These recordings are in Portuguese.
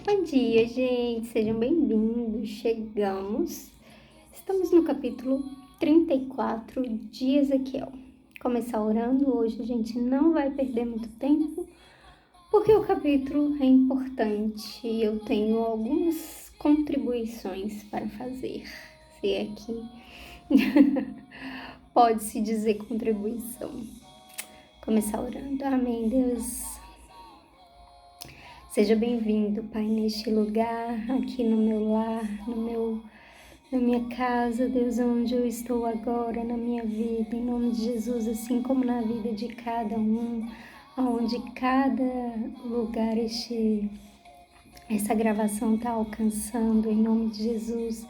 Bom dia, gente, sejam bem-vindos. Estamos no capítulo 34 de Ezequiel. Começar orando hoje, a gente não vai perder muito tempo, porque o capítulo é importante e eu tenho algumas contribuições para fazer. Se é que pode-se dizer contribuição. Começar orando. Amém, Deus. Seja bem-vindo, Pai, neste lugar, aqui no meu lar, na minha casa, Deus, onde eu estou agora, na minha vida, em nome de Jesus, assim como na vida de cada um, aonde cada lugar essa gravação está alcançando, em nome de Jesus.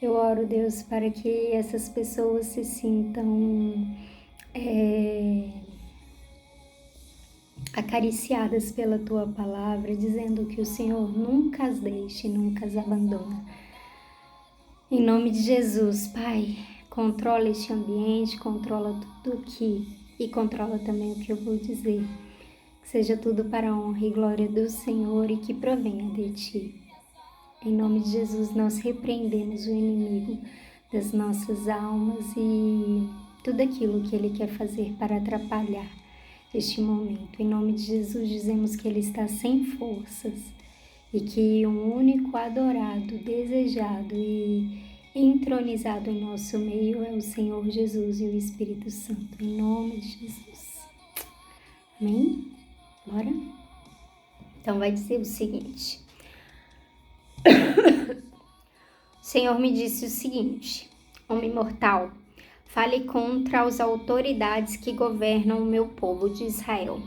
Eu oro, Deus, para que essas pessoas se sintam acariciadas pela Tua palavra, dizendo que o Senhor nunca as deixe, nunca as abandona. Em nome de Jesus, Pai, controla este ambiente, controla tudo aqui e controla também o que eu vou dizer. Que seja tudo para a honra e glória do Senhor e que provenha de Ti. Em nome de Jesus, nós repreendemos o inimigo das nossas almas e tudo aquilo que ele quer fazer para atrapalhar este momento. Em nome de Jesus, dizemos que ele está sem forças e que um único adorado, desejado e entronizado em nosso meio é o Senhor Jesus e o Espírito Santo. Em nome de Jesus. Amém? Bora? Então vai dizer o seguinte. O Senhor me disse o seguinte: homem mortal, fale contra as autoridades que governam o meu povo de Israel.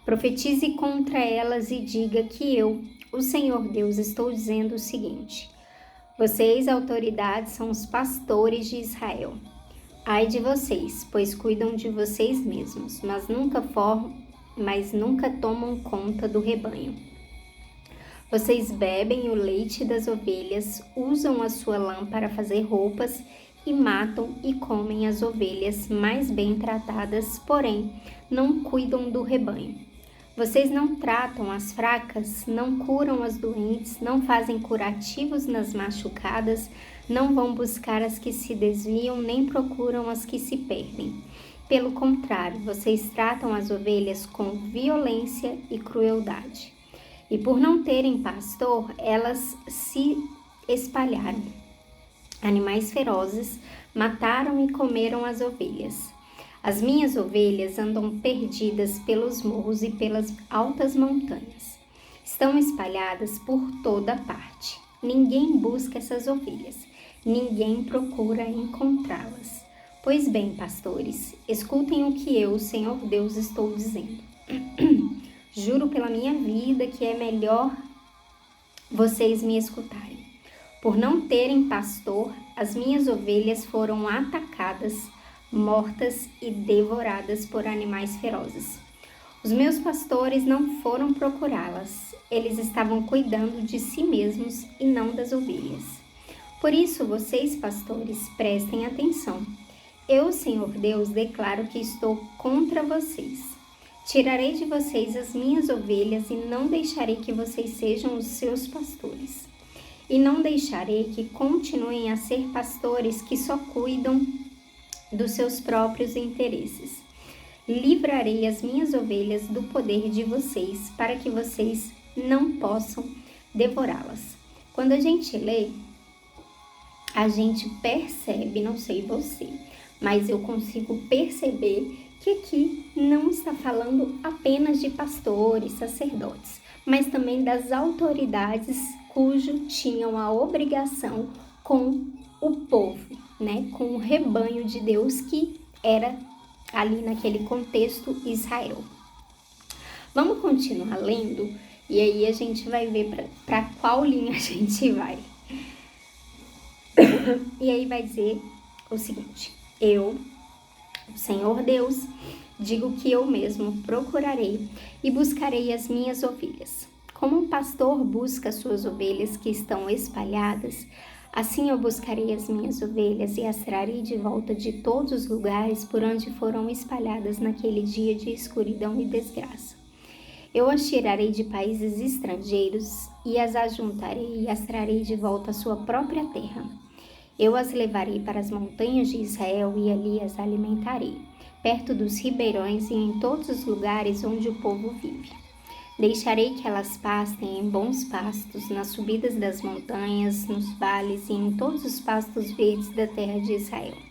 Profetize contra elas e diga que eu, o Senhor Deus, estou dizendo o seguinte: vocês, autoridades, são os pastores de Israel. Ai de vocês, pois cuidam de vocês mesmos, mas nunca tomam conta do rebanho. Vocês bebem o leite das ovelhas, usam a sua lã para fazer roupas e matam e comem as ovelhas mais bem tratadas, porém não cuidam do rebanho. Vocês não tratam as fracas, não curam as doentes, não fazem curativos nas machucadas, não vão buscar as que se desviam, nem procuram as que se perdem. Pelo contrário, vocês tratam as ovelhas com violência e crueldade. E por não terem pastor, elas se espalharam. Animais ferozes mataram e comeram as ovelhas. As minhas ovelhas andam perdidas pelos morros e pelas altas montanhas. Estão espalhadas por toda parte. Ninguém busca essas ovelhas. Ninguém procura encontrá-las. Pois bem, pastores, escutem o que eu, Senhor Deus, estou dizendo. Juro pela minha vida que é melhor vocês me escutarem. Por não terem pastor, as minhas ovelhas foram atacadas, mortas e devoradas por animais ferozes. Os meus pastores não foram procurá-las, eles estavam cuidando de si mesmos e não das ovelhas. Por isso, vocês, pastores, prestem atenção. Eu, Senhor Deus, declaro que estou contra vocês. Tirarei de vocês as minhas ovelhas e não deixarei que vocês sejam os seus pastores. E não deixarei que continuem a ser pastores que só cuidam dos seus próprios interesses. Livrarei as minhas ovelhas do poder de vocês, para que vocês não possam devorá-las. Quando a gente lê, a gente percebe, não sei você, mas eu consigo perceber que aqui não está falando apenas de pastores, sacerdotes, mas também das autoridades cujo tinham a obrigação com o povo, com o rebanho de Deus que era ali naquele contexto Israel. Vamos continuar lendo e aí a gente vai ver para qual linha a gente vai. E aí vai dizer o seguinte: eu, o Senhor Deus, digo que eu mesmo procurarei e buscarei as minhas ovelhas. Como um pastor busca suas ovelhas que estão espalhadas, assim eu buscarei as minhas ovelhas e as trarei de volta de todos os lugares por onde foram espalhadas naquele dia de escuridão e desgraça. Eu as tirarei de países estrangeiros e as ajuntarei e as trarei de volta à sua própria terra. Eu as levarei para as montanhas de Israel e ali as alimentarei, perto dos ribeirões e em todos os lugares onde o povo vive. Deixarei que elas pastem em bons pastos, nas subidas das montanhas, nos vales e em todos os pastos verdes da terra de Israel.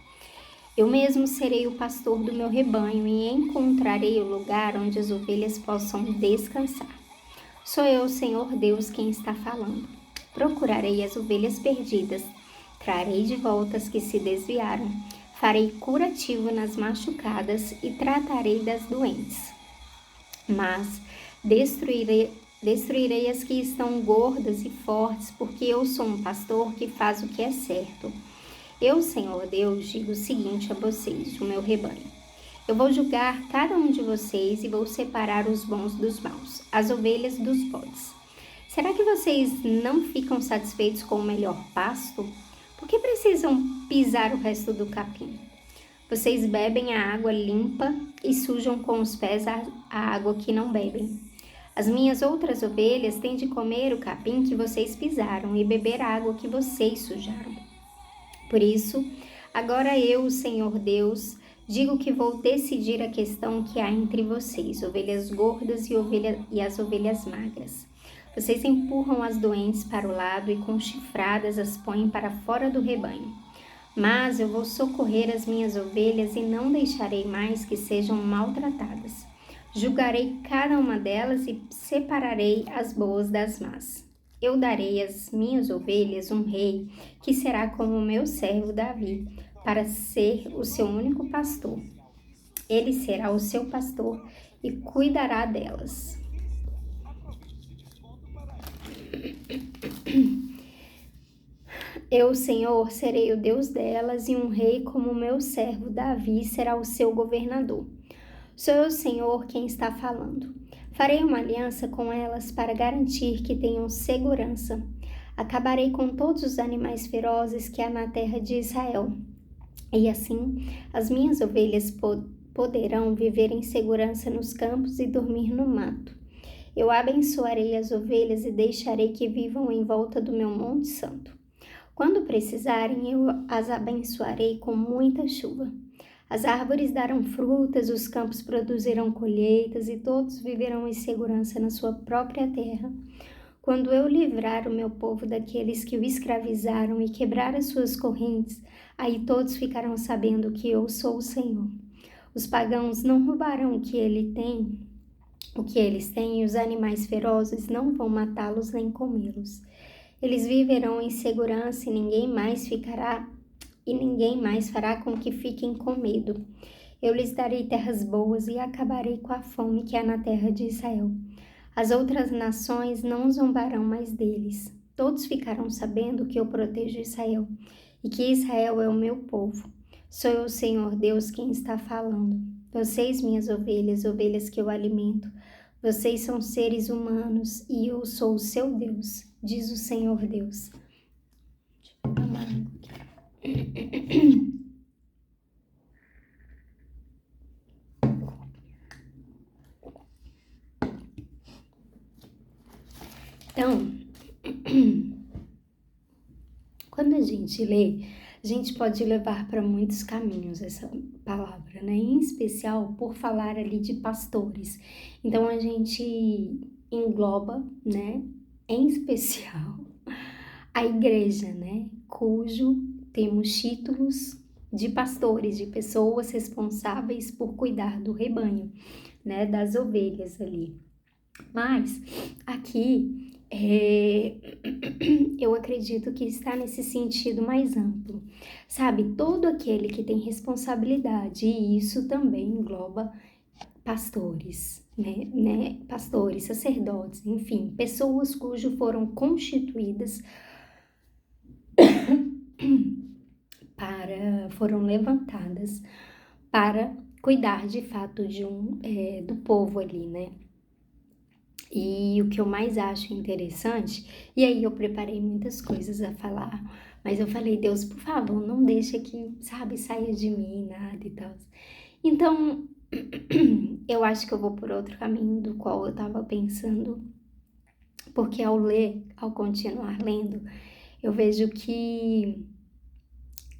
Eu mesmo serei o pastor do meu rebanho e encontrarei o lugar onde as ovelhas possam descansar. Sou eu, o Senhor Deus, quem está falando. Procurarei as ovelhas perdidas, trarei de volta as que se desviaram, farei curativo nas machucadas e tratarei das doentes. Mas destruirei as que estão gordas e fortes, porque eu sou um pastor que faz o que é certo. Eu, Senhor Deus, digo o seguinte a vocês, o meu rebanho. Eu vou julgar cada um de vocês e vou separar os bons dos maus, as ovelhas dos bodes. Será que vocês não ficam satisfeitos com o melhor pasto? Por que precisam pisar o resto do capim? Vocês bebem a água limpa e sujam com os pés a água que não bebem. As minhas outras ovelhas têm de comer o capim que vocês pisaram e beber a água que vocês sujaram. Por isso, agora eu, o Senhor Deus, digo que vou decidir a questão que há entre vocês, ovelhas gordas e as ovelhas magras. Vocês empurram as doentes para o lado e com chifradas as põem para fora do rebanho. Mas eu vou socorrer as minhas ovelhas e não deixarei mais que sejam maltratadas. Julgarei cada uma delas e separarei as boas das más. Eu darei às minhas ovelhas um rei que será como o meu servo Davi, para ser o seu único pastor. Ele será o seu pastor e cuidará delas. Eu, Senhor, serei o Deus delas e um rei como o meu servo Davi será o seu governador. Sou eu, Senhor, quem está falando. Farei uma aliança com elas para garantir que tenham segurança. Acabarei com todos os animais ferozes que há na terra de Israel. E assim, as minhas ovelhas poderão viver em segurança nos campos e dormir no mato. Eu abençoarei as ovelhas e deixarei que vivam em volta do meu monte santo. Quando precisarem, eu as abençoarei com muita chuva. As árvores darão frutas, os campos produzirão colheitas e todos viverão em segurança na sua própria terra. Quando eu livrar o meu povo daqueles que o escravizaram e quebrar as suas correntes, aí todos ficarão sabendo que eu sou o Senhor. Os pagãos não roubarão o que eles têm, e os animais ferozes não vão matá-los nem comê-los. Eles viverão em segurança e ninguém mais fará com que fiquem com medo. Eu lhes darei terras boas e acabarei com a fome que há na terra de Israel. As outras nações não zombarão mais deles. Todos ficarão sabendo que eu protejo Israel e que Israel é o meu povo. Sou eu, Senhor Deus, quem está falando. Vocês, minhas ovelhas, ovelhas que eu alimento, vocês são seres humanos e eu sou o seu Deus, diz o Senhor Deus. Então, quando a gente lê, a gente pode levar para muitos caminhos essa palavra, né? Em especial por falar ali de pastores. Então, a gente engloba, né? Em especial a igreja, né? Cujo temos títulos de pastores, de pessoas responsáveis por cuidar do rebanho, né? Das ovelhas ali. Mas aqui eu acredito que está nesse sentido mais amplo, sabe? Todo aquele que tem responsabilidade, e isso também engloba pastores, né? Pastores, sacerdotes, enfim, pessoas foram constituídas foram levantadas para cuidar de fato do povo ali, né? E o que eu mais acho interessante, e aí eu preparei muitas coisas a falar, mas eu falei, Deus, por favor, não deixa que, sabe, saia de mim nada e tal. Então, eu acho que eu vou por outro caminho do qual eu estava pensando, porque ao continuar lendo, eu vejo que,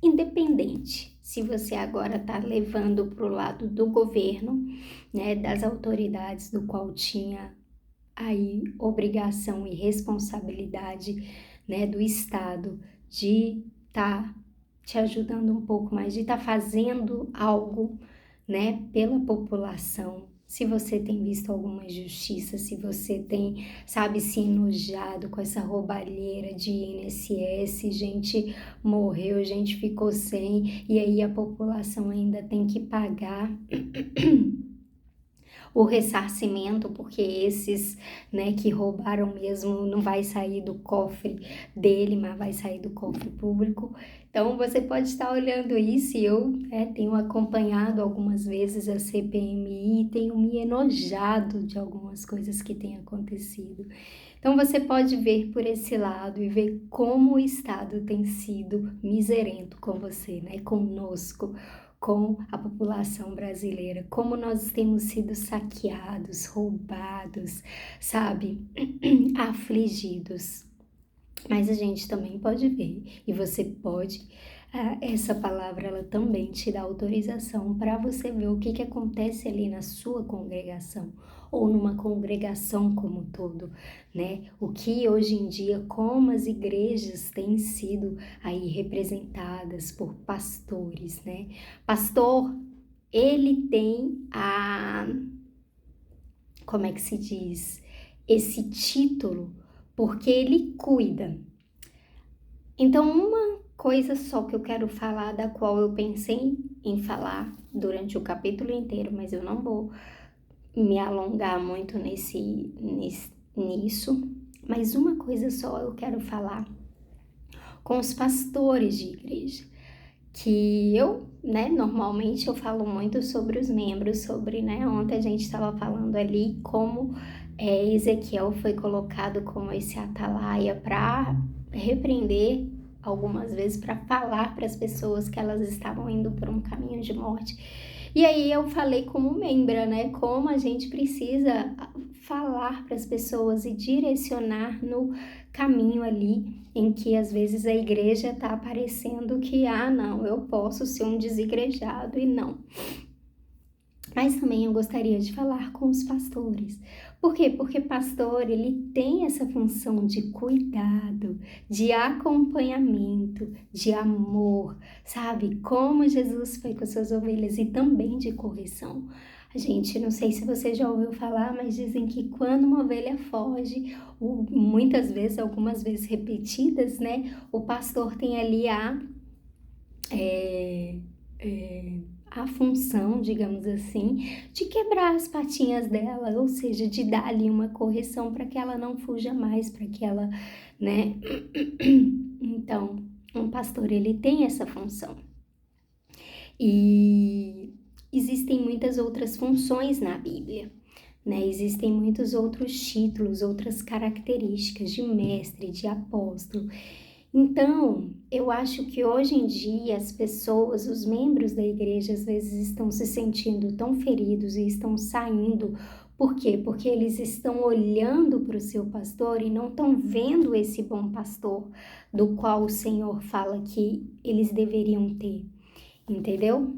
independente se você agora está levando para o lado do governo, né, das autoridades, do qual tinha aí obrigação e responsabilidade, né, do Estado de estar te ajudando um pouco mais, de estar fazendo algo, né, pela população. Se você tem visto alguma injustiça, se você tem, sabe, se enojado com essa roubalheira de INSS, gente morreu, gente ficou sem, e aí a população ainda tem que pagar o ressarcimento, porque esses, né, que roubaram mesmo não vai sair do cofre dele, mas vai sair do cofre público. Então você pode estar olhando isso, e eu, né, tenho acompanhado algumas vezes a CPMI e tenho me enojado de algumas coisas que têm acontecido. Então você pode ver por esse lado e ver como o Estado tem sido miserento com você, né, conosco, com a população brasileira, como nós temos sido saqueados, roubados, sabe, afligidos. Mas a gente também pode ver, e você pode, essa palavra ela também te dá autorização para você ver o que acontece ali na sua congregação, ou numa congregação como um todo, né? O que hoje em dia, como as igrejas têm sido aí representadas por pastores, né? Pastor, ele tem como é que se diz? Esse título, porque ele cuida. Então, uma coisa só que eu quero falar, da qual eu pensei em falar durante o capítulo inteiro, mas eu não vou me alongar muito nisso, mas uma coisa só eu quero falar com os pastores de igreja, que eu, né, normalmente eu falo muito sobre os membros, sobre, né, ontem a gente estava falando ali como Ezequiel foi colocado como esse atalaia para repreender algumas vezes, para falar para as pessoas que elas estavam indo por um caminho de morte. E aí eu falei como membra, né, como a gente precisa falar para as pessoas e direcionar no caminho ali em que às vezes a igreja está aparecendo que, não, eu posso ser um desigrejado, e não. Mas também eu gostaria de falar com os pastores. Por quê? Porque pastor, ele tem essa função de cuidado, de acompanhamento, de amor, sabe? Como Jesus foi com as suas ovelhas, e também de correção. A gente, não sei se você já ouviu falar, mas dizem que quando uma ovelha foge, muitas vezes, algumas vezes repetidas, né? O pastor tem ali a função, digamos assim, de quebrar as patinhas dela, ou seja, de dar ali uma correção para que ela não fuja mais, para que ela, né? Então, um pastor, ele tem essa função. E existem muitas outras funções na Bíblia, né? Existem muitos outros títulos, outras características de mestre, de apóstolo. Então, eu acho que hoje em dia as pessoas, os membros da igreja, às vezes estão se sentindo tão feridos e estão saindo. Por quê? Porque eles estão olhando para o seu pastor e não estão vendo esse bom pastor do qual o Senhor fala que eles deveriam ter, entendeu?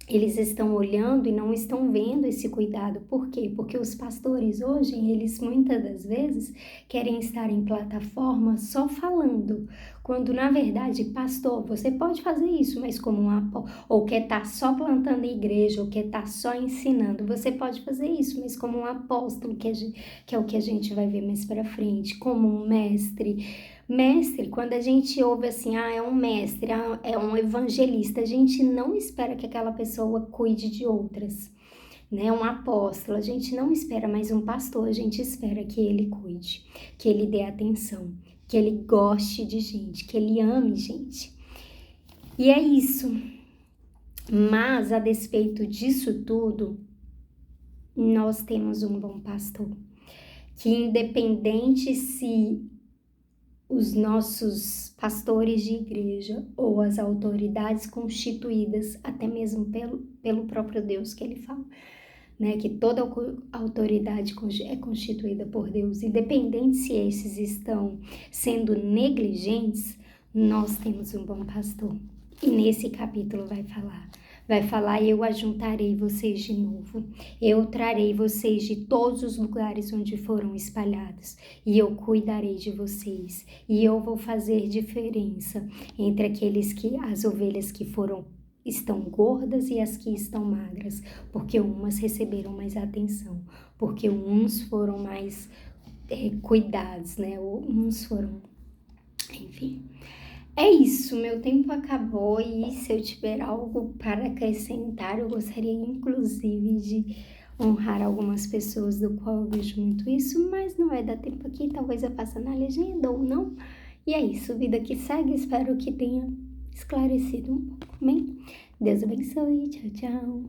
Eles estão olhando e não estão vendo esse cuidado. Por quê? Porque os pastores hoje, eles muitas das vezes querem estar em plataforma só falando, quando na verdade, pastor, você pode fazer isso, mas como ou quer estar só plantando igreja, ou quer estar só ensinando, você pode fazer isso, mas como um apóstolo, que é o que a gente vai ver mais para frente, como um mestre. Mestre, quando a gente ouve assim, é um mestre, é um evangelista, a gente não espera que aquela pessoa cuide de outras, né? Um apóstolo, a gente não espera mais um pastor, a gente espera que ele cuide, que ele dê atenção, que ele goste de gente, que ele ame gente. E é isso. Mas, a despeito disso tudo, nós temos um bom pastor, que independente se os nossos pastores de igreja ou as autoridades constituídas, até mesmo pelo próprio Deus que ele fala, né? Que toda autoridade é constituída por Deus, independente se esses estão sendo negligentes, nós temos um bom pastor. E nesse capítulo vai falar, eu ajuntarei vocês de novo, eu trarei vocês de todos os lugares onde foram espalhados, e eu cuidarei de vocês, e eu vou fazer diferença entre as ovelhas que estão gordas e as que estão magras, porque umas receberam mais atenção, porque uns foram mais cuidados, né? Uns foram, enfim. É isso, meu tempo acabou e se eu tiver algo para acrescentar, eu gostaria inclusive de honrar algumas pessoas do qual eu vejo muito isso, mas não vai dar tempo aqui, talvez eu faça na legenda ou não. E é isso, vida que segue, espero que tenha esclarecido um pouco, amém? Deus abençoe, tchau, tchau.